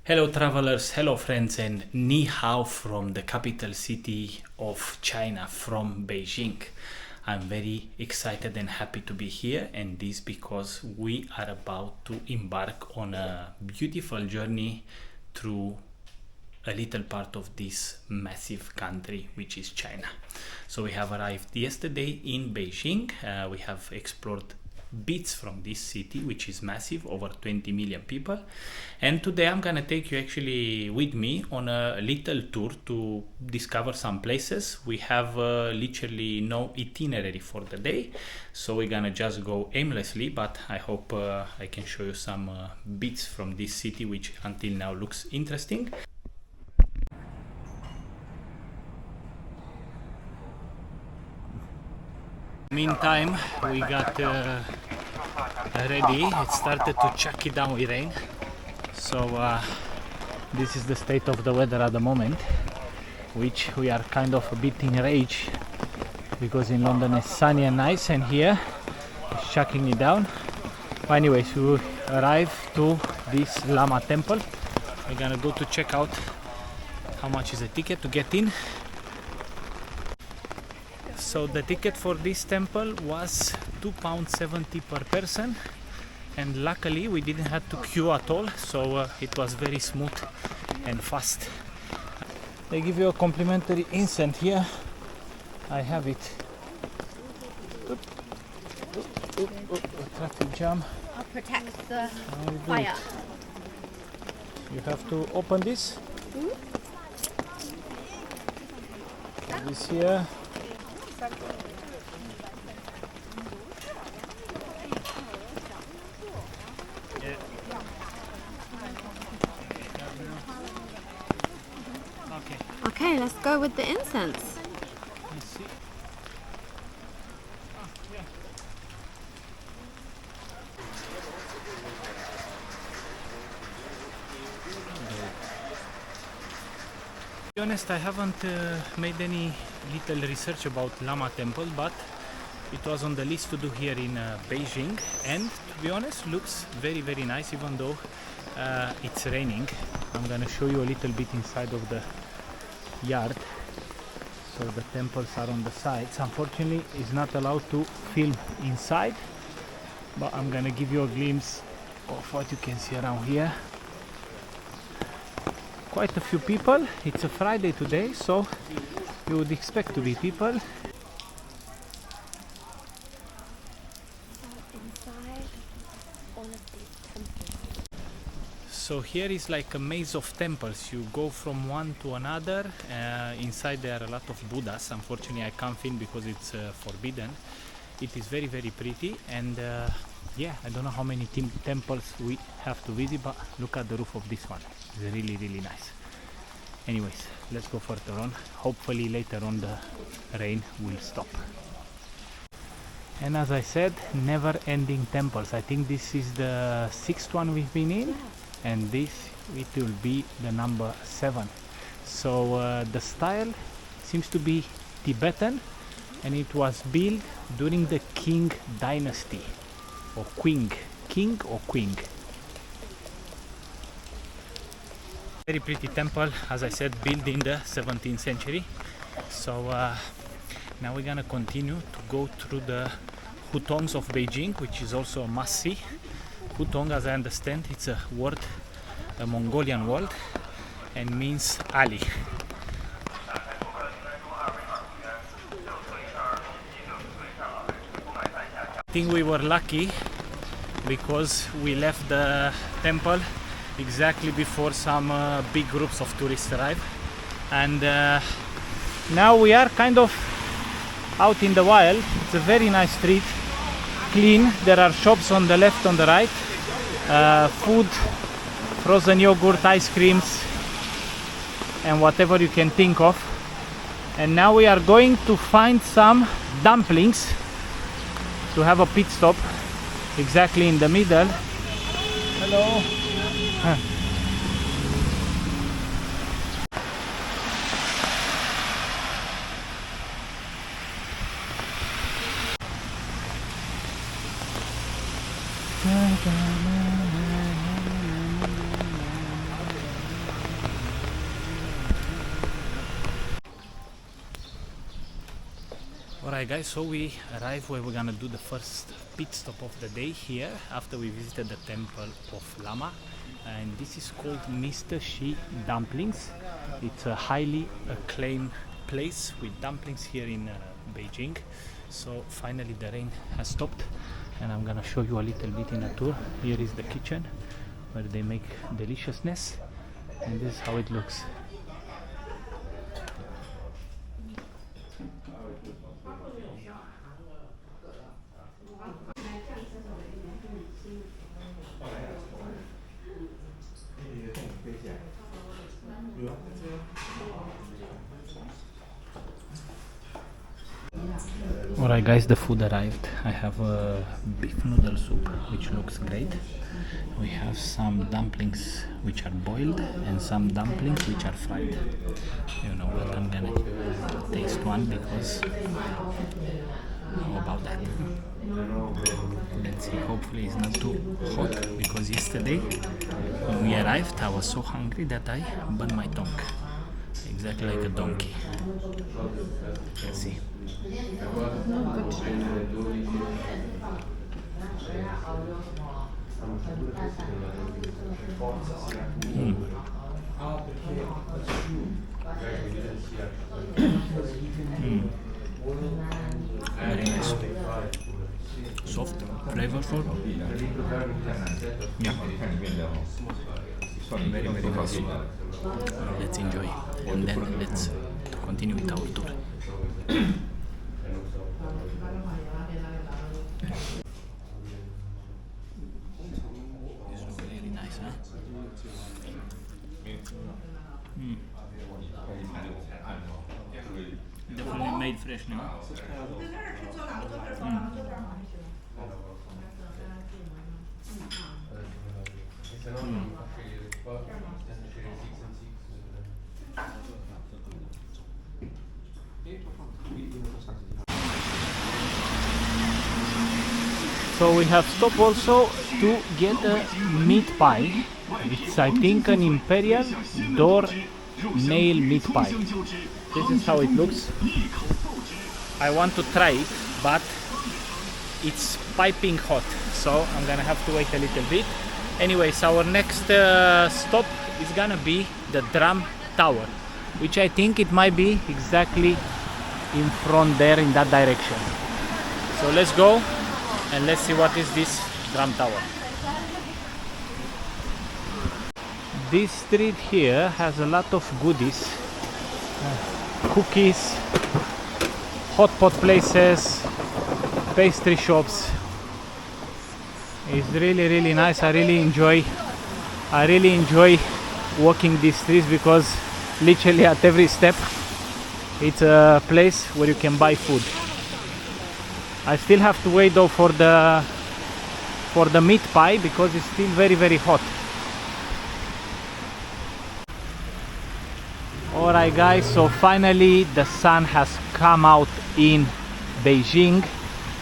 Hello travelers, hello friends, and ni hao from the capital city of China, from Beijing. I'm very excited and happy to be here, and this because we are about to embark on a beautiful journey through a little part of this massive country, which is China. So we have arrived yesterday in Beijing. We have explored bits from this city, which is massive, over 20 million people, and today I'm gonna take you actually with me on a little tour to discover some places. We have literally no itinerary for the day, so we're gonna just go aimlessly, but I hope I can show you some bits from this city, which until now looks interesting. Meantime, we got ready. It started to chuck it down with rain. So this is the state of the weather at the moment, which we are kind of a bit in rage because in London it's sunny and nice, and here it's chucking it down. But anyways, we arrived to this Lama temple. We're gonna go to check out how much is the ticket to get in. So the ticket for this temple was £2.70 per person, and luckily we didn't have to queue at all, so it was very smooth and fast. They give you a complimentary incense here. I have it. Traffic jam. I'll protect the fire. You have to open this. This here. Okay, let's go with the incense. Let's see. To be honest, I haven't made any little research about Lama Temple, but it was on the list to do here in Beijing, and to be honest, looks very nice, even though it's raining. I'm gonna show you a little bit inside of the yard. So the temples are on the sides. Unfortunately, it's not allowed to film inside, but I'm gonna give you a glimpse of what you can see around here. Quite a few people. It's a Friday today, so you would expect to be people. So here is like a maze of temples. You go from one to another. Inside there are a lot of Buddhas. Unfortunately, I can't film because it's forbidden. It is very pretty, and yeah, I don't know how many temples we have to visit, but look at the roof of this one. It's really nice. Anyways, let's go further on. Hopefully later on the rain will stop. And as I said, never-ending temples. I think this is the 6th one we've been in, and this it will be the number 7. So the style seems to be Tibetan, and it was built during the Qing dynasty, or Qing, King or Qing. Very pretty temple, as I said, built in the 17th century. So now we're gonna continue to go through the Hutongs of Beijing, which is also a must-see. Hutong, as I understand, it's a word, a Mongolian word, and means alley. I think we were lucky because we left the temple exactly before some big groups of tourists arrive, and now we are kind of out in the wild. It's a very nice street, clean. There are shops on the left, on the right, food, frozen yogurt, ice creams, and whatever you can think of. And now we are going to find some dumplings to have a pit stop exactly in the middle. Hello. Alright guys, so we arrived where we're gonna do the first pit stop of the day here after we visited the temple of Lama, and this is called Mr. Shi Dumplings. It's a highly acclaimed place with dumplings here in Beijing. So finally the rain has stopped and I'm gonna show you a little bit in a tour. Here is the kitchen where they make deliciousness, and this is how it looks. Alright guys, the food arrived. I have a beef noodle soup which looks great. We have some dumplings which are boiled and some dumplings which are fried. You know what, I'm gonna taste one because how about that? Let's see, hopefully it's not too hot, because yesterday when we arrived I was so hungry that I burned my tongue. Exactly like a donkey. Let's see. Very nice. Soft, flavorful. Yeah. Very, very nice. Let's enjoy and then let's continue with our tour. This looks really nice, huh? Definitely made fresh now. So we have stopped also to get a meat pie. It's, I think, an imperial door nail meat pie. This is how it looks. I want to try it, but it's piping hot, so I'm gonna have to wait a little bit. Anyways, our next stop is gonna be the drum tower, which I think it might be exactly in front there in that direction. So let's go and let's see what is this drum tower. This street here has a lot of goodies, cookies, hot pot places, pastry shops. It's really, really nice. I really enjoy walking these streets because literally at every step it's a place where you can buy food. I still have to wait though for the meat pie because it's still very, very hot. Alright guys, so finally the sun has come out in Beijing,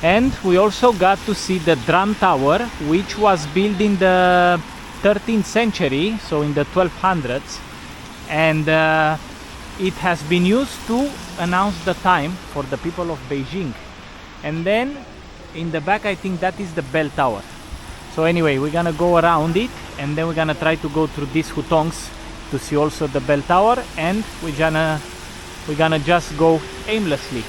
and we also got to see the drum tower, which was built in the 13th century, so in the 1200s, and it has been used to announce the time for the people of Beijing. And then in the back I think that is the bell tower. So anyway, we're gonna go around it and then we're gonna try to go through these hutongs to see also the bell tower, and we're gonna just go aimlessly.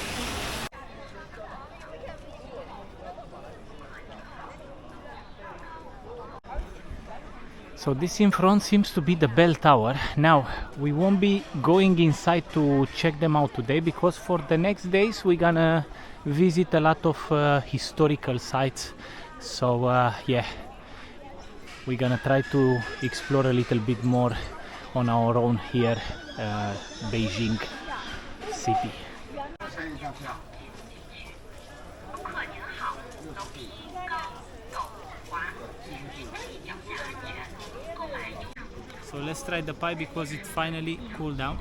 So this in front seems to be the bell tower. Now we won't be going inside to check them out today because for the next days we're gonna visit a lot of historical sites. So yeah, we're gonna try to explore a little bit more on our own here, Beijing city. So let's try the pie because it finally cooled down.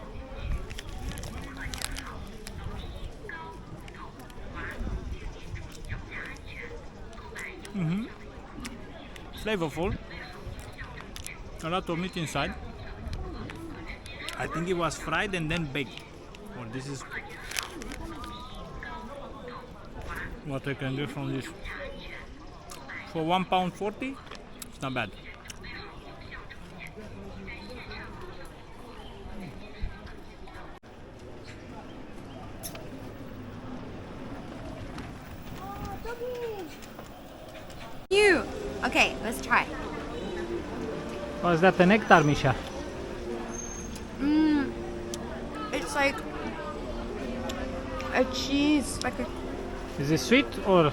Flavorful, a lot of meat inside. I think it was fried and then baked. Or this is what I can get from this. For £1.40, it's not bad. You. Okay, let's try. Oh, is that the nectar, Misha? It's like a cheese, like a Is it sweet or?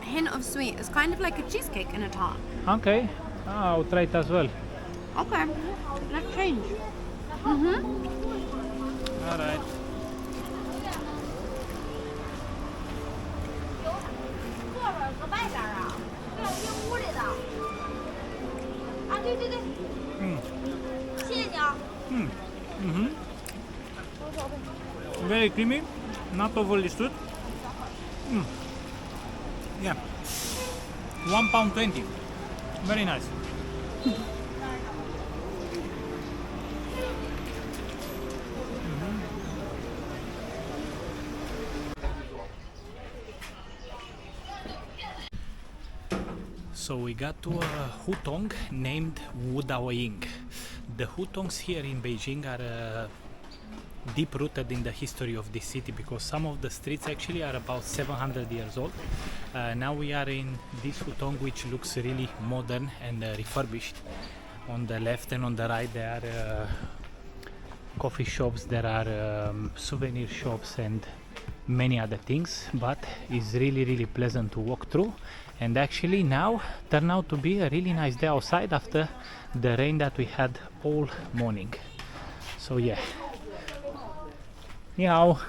hint of sweet. It's kind of like a cheesecake in a top. Okay, I'll try it as well. Okay, let's change. Alright. Very creamy, not overly sweet. Yeah, £1.20. Very nice. So we got to a hutong named Wudaoying. The hutongs here in Beijing are deep rooted in the history of this city because some of the streets actually are about 700 years old. Now we are in this hutong which looks really modern and refurbished. On the left and on the right there are coffee shops, there are souvenir shops and many other things, but it's really pleasant to walk through. And actually now turned out to be a really nice day outside after the rain that we had all morning. So yeah. 你好。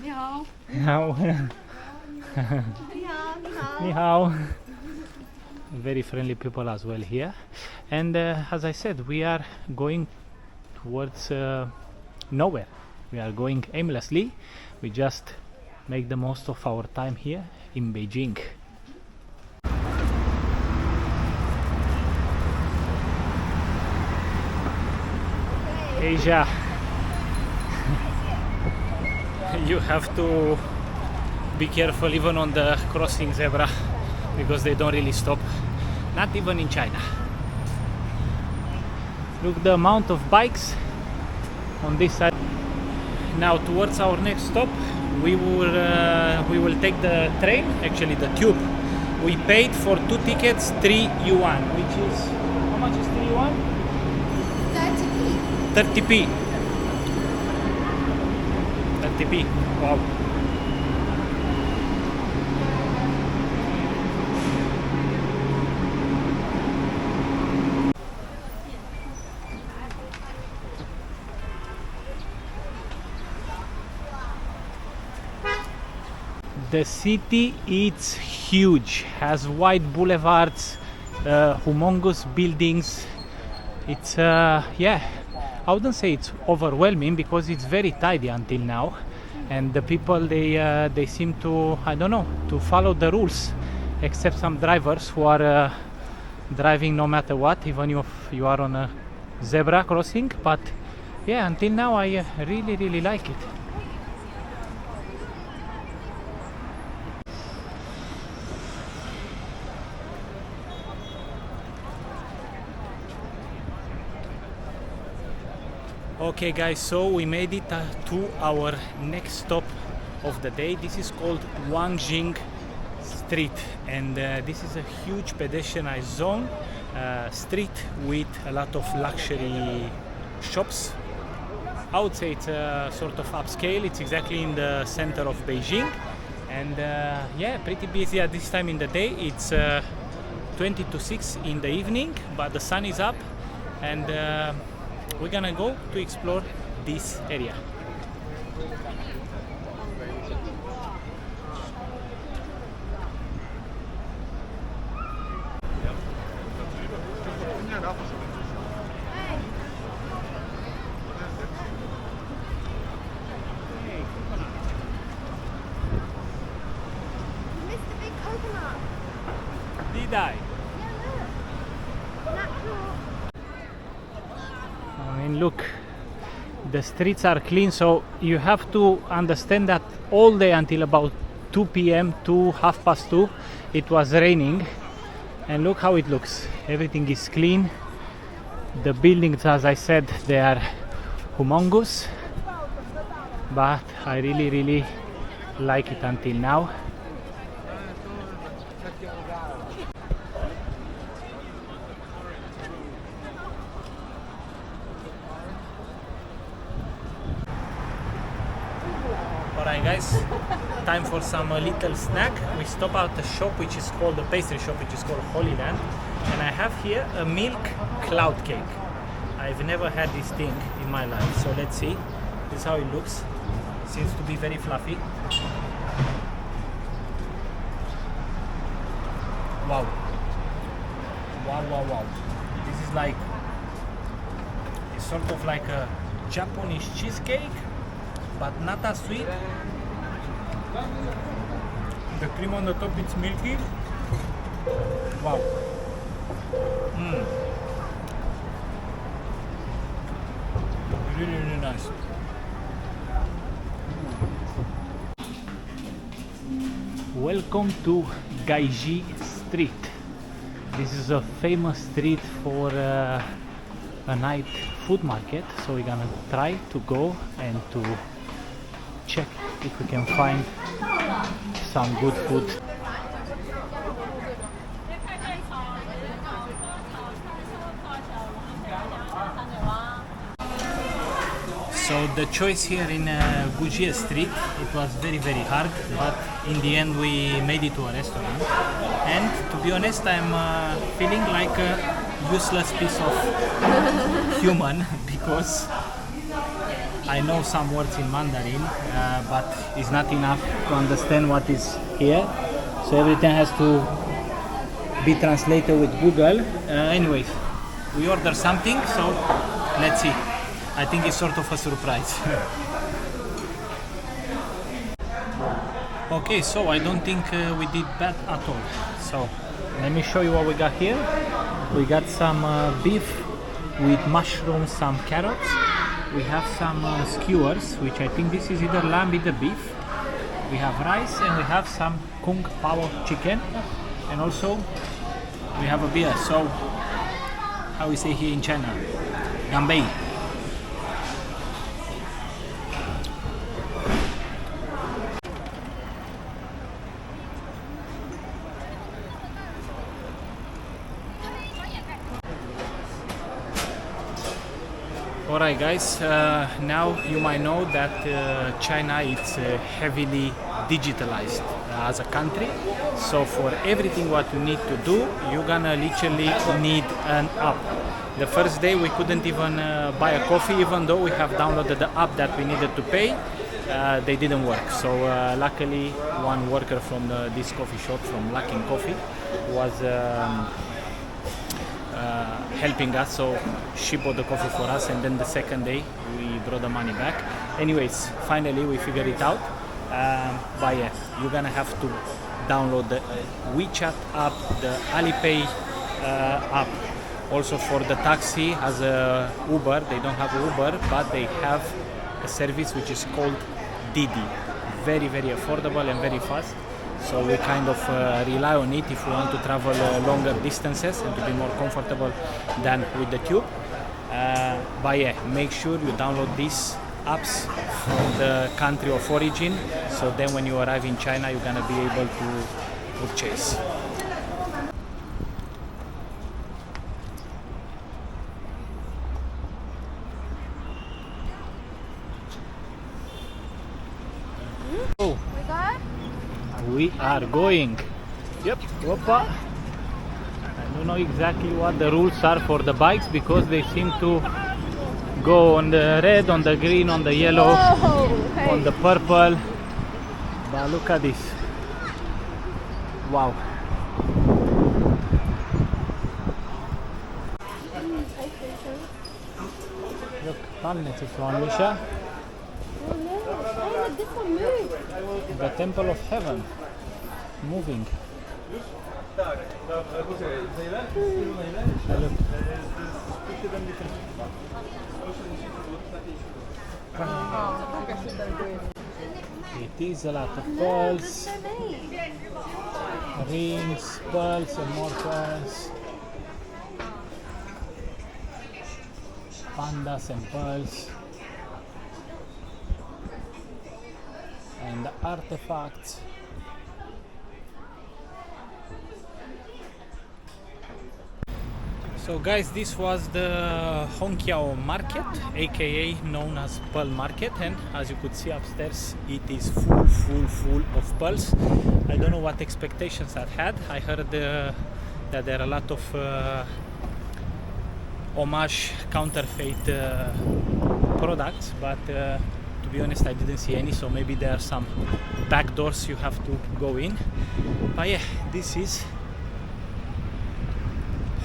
你好。你好。你好。Very friendly people as well here. And as I said, we are going towards nowhere. We are going aimlessly. We just make the most of our time here in Beijing. Asia. You have to be careful even on the crossing zebra because they don't really stop, not even in China. Look the amount of bikes on this side. Now towards our next stop we will take the train, actually the tube. We paid for 2 tickets 3 yuan, which is, how much is 3 yuan? 30p. 30p. Wow. The city is huge, has wide boulevards, humongous buildings. It's yeah, I wouldn't say it's overwhelming because it's very tidy until now, and the people they seem to, I don't know, to follow the rules, except some drivers who are driving no matter what, even if you are on a zebra crossing. But yeah, until now I really like it. Okay guys, so we made it to our next stop of the day. This is called Wangjing Street, and this is a huge pedestrianized zone street with a lot of luxury shops. I would say it's a sort of upscale. It's exactly in the center of Beijing, and yeah, pretty busy at this time in the day. It's 20 to 6 in the evening, but the sun is up, and we're gonna go to explore this area. Missed the big coconut. Did I? I mean, look, the streets are clean, so you have to understand that all day until about 2 p.m. to 2:30. It was raining, and look how it looks. Everything is clean. The buildings, as I said, they are humongous, but I really like it until now. Alright guys, time for some little snack. We stop at a shop which is called, a pastry shop which is called Holy Land, and I have here a milk cloud cake. I've never had this thing in my life, so let's see. This is how it looks. Seems to be very fluffy. Wow. Wow. This is like, it's sort of like a Japanese cheesecake, but not as sweet. The cream on the top, it's milky. Wow. Really nice. Welcome to Beijing Street. This is a famous street for a night food market, so we're gonna try to go and to check if we can find some good food. So the choice here in Beijing Street, it was very hard, but in the end we made it to a restaurant. And to be honest, I'm feeling like a useless piece of human because I know some words in Mandarin, but it's not enough to understand what is here. So everything has to be translated with Google. Anyways, we ordered something, so let's see. I think it's sort of a surprise. Okay, so I don't think we did bad at all. So let me show you what we got here. We got some beef with mushrooms, some carrots. We have some skewers, which I think this is either lamb, either beef. We have rice, and we have some kung pao chicken, and also we have a beer. So how we say here in China, ganbei. Alright guys, now you might know that China is heavily digitalized as a country. So for everything what you need to do, you're gonna literally need an app. The first day we couldn't even buy a coffee, even though we have downloaded the app that we needed to pay. They didn't work. So luckily one worker from this coffee shop, from Luckin Coffee, was helping us, so she bought the coffee for us, and then the second day we brought the money back. Anyways, finally we figured it out. But yeah, you're gonna have to download the WeChat app, the Alipay app. Also for the taxi, as a Uber, they don't have Uber, but they have a service which is called Didi. Very affordable and very fast. So we kind of rely on it if we want to travel longer distances and to be more comfortable than with the tube. But yeah, make sure you download these apps from the country of origin, so then when you arrive in China you're gonna be able to purchase. Oh. We are going. Yep. Opa. I don't know exactly what the rules are for the bikes because they seem to go on the red, on the green, on the yellow, on the purple. But look at this. Wow. Look, calmness is one, Misha. This one moved. The Temple of Heaven moving. It is a lot of pearls, rings, pearls and more pearls, pandas and pearls, and artifacts. So guys, this was the Hongqiao market, aka known as Pearl Market, and as you could see upstairs, it is full of pearls. I don't know what expectations I had. I heard that there are a lot of homage counterfeit products, but to be honest, I didn't see any, so maybe there are some back doors you have to go in. But yeah, this is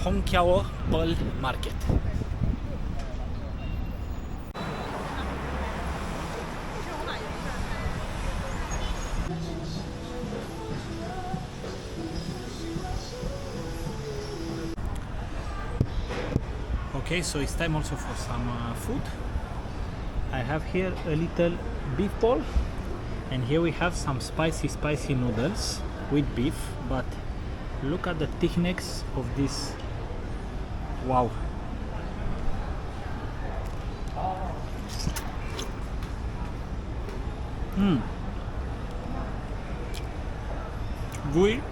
Hongqiao Pearl Market. Okay, so it's time also for some food. I have here a little beef ball, and here we have some spicy noodles with beef, but look at the thickness of this. Wow. Gooey.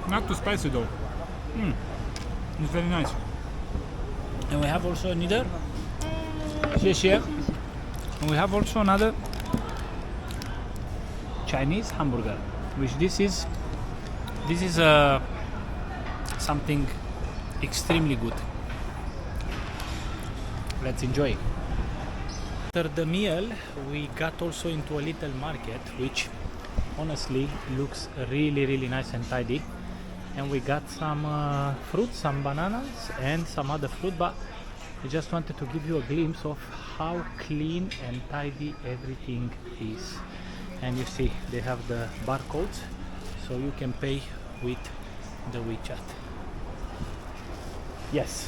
Not too spicy though. It's very nice. And we have also another. And we have also another Chinese hamburger, which this is something extremely good. Let's enjoy. After the meal, we got also into a little market, which honestly looks really nice and tidy. And we got some fruits, some bananas and some other fruit, but I just wanted to give you a glimpse of how clean and tidy everything is. And you see they have the barcodes, so you can pay with the WeChat. Yes.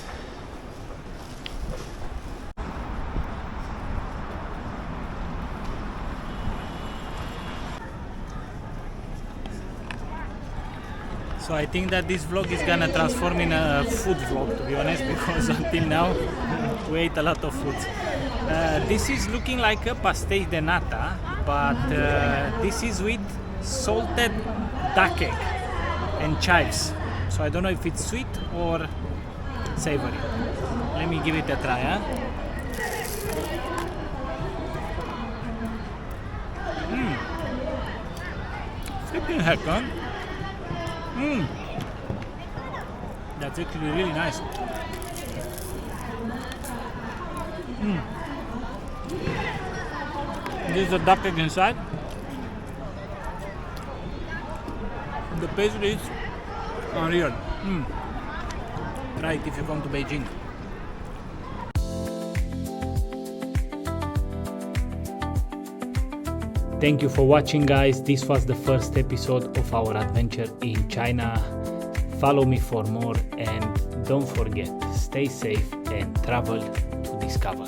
So I think that this vlog is gonna transform in a food vlog, to be honest, because until now we ate a lot of food. This is looking like a pastéis de nata, but this is with salted duck egg and chives. So I don't know if it's sweet or savory. Let me give it a try, huh? Flipping heck, huh? That's actually really nice. This is the duck egg inside. The pastry is unreal. Try it if you come to Beijing. Thank you for watching, guys. This was the first episode of our adventure in China. Follow me for more, and don't forget, stay safe and travel to discover.